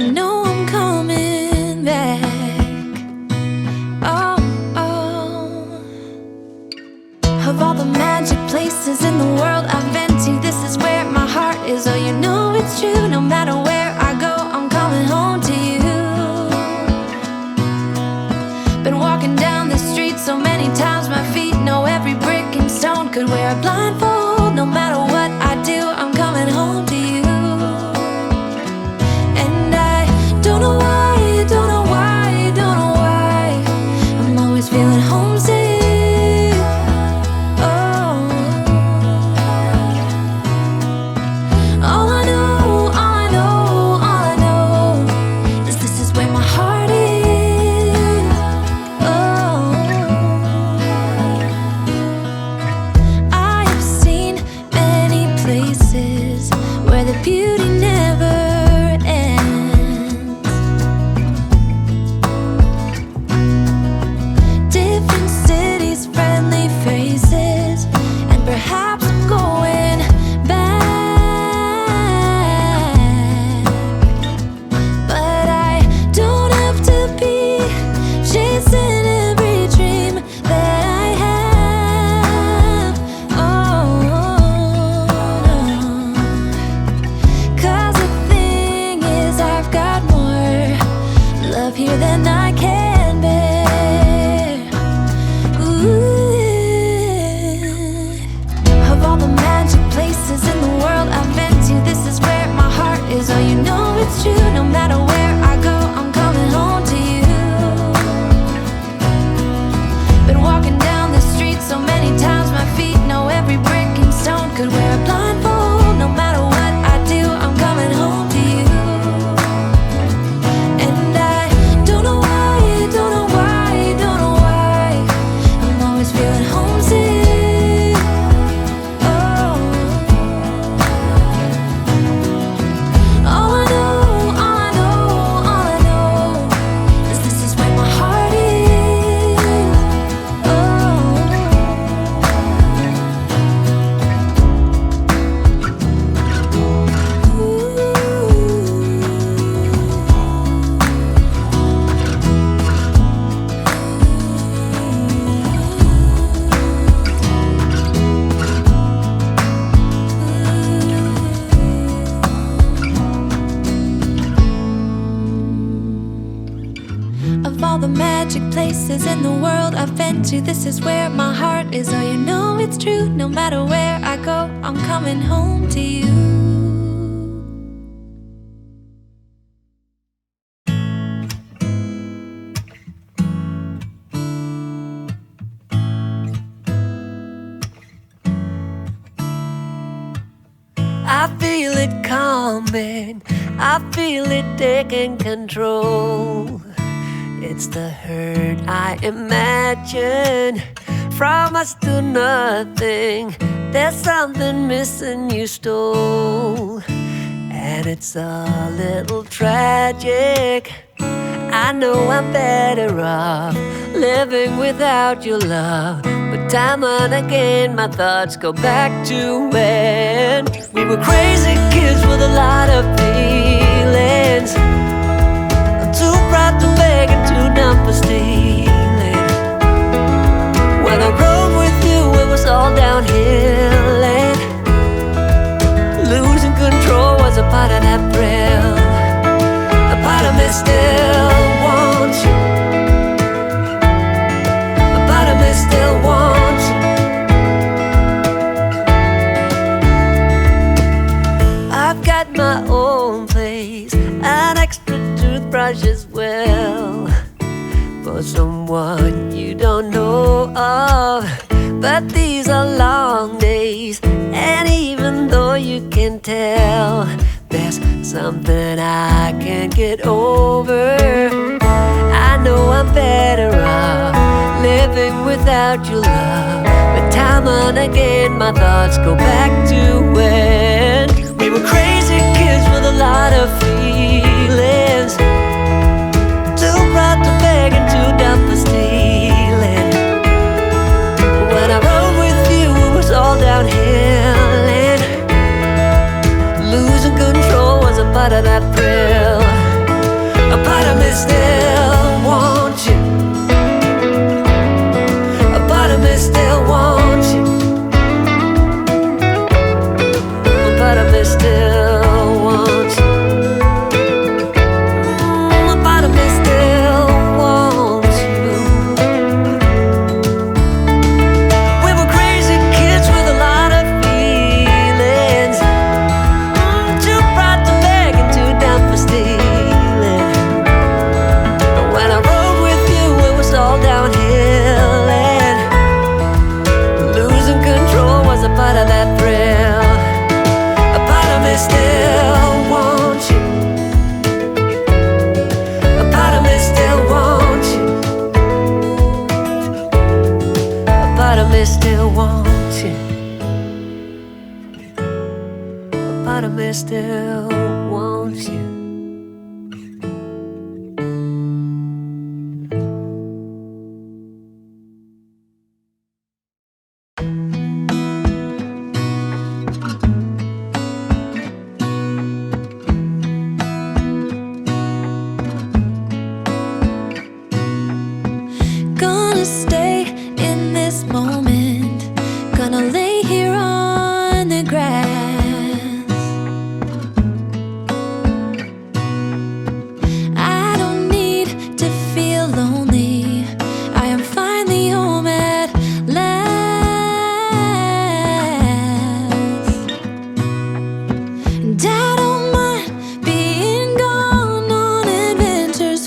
you know I'm coming back. Oh, oh. Of all the magic places in the world I've been to, this is where my heart is. Oh, you know it's true. No matter where I go, I'm coming home to you. Been walking down the street so many times, my feet know every brick and stone. Could wear a blindfold. No matter what I do, I'm coming home to you. And I don't know why, don't know why, don't know why I'm always feeling homesick. Oh, all I know, all I know, all I know is this is where my heart is. Oh, I have seen many places where the beauty never ends. Different cities, friendly faces, and perhaps I'm going back. But I don't have to be chasing every dream that I have. Oh, no. 'Cause the thing is, I've got more love here than I can bear. Ooh. Of all the magic places in the world I've been to, this is where my heart is. Oh, you know it's true. No matter where I go, I'm coming home to you. Been walking down the street so many times, my feet know every brick and stone. Could wear a blindfold. No matter what I do, I'm coming home to you. And I don't know why, don't know why, don't know why I'm always feeling homesick. Oh, all I know, all I know, all I know is this is where my heart is. Oh, of all the magic places in the world I've been to, this is where my heart is. Oh, you know it's true. No matter where I go, I'm coming home to you. I feel it coming, I feel it taking control. It's the hurt I imagine from us to nothing. There's something missing you stole, and it's a little tragic. I know I'm better off living without your love, but time and again my thoughts go back to when we were crazy kids with a lot of feelings. I'm too proud to beg and too dumb for stealing. When I rode with you, it was all downhill, and losing control was a part of that thrill. A part of me still wants you. A part of me still wants you. I've got my own place, an extra toothbrush as well, for someone you don't know of. But these are long days, and even though you can tell, there's something I can't get over. I know I'm better off living without your love, but time and again my thoughts go back to when we were crazy kids with a lot of feelings. Too proud to beg and too dumb for stealing. When I rode with you, it was all downhill, and losing control was a part of that thrill. part of me still wants you. Gonna stay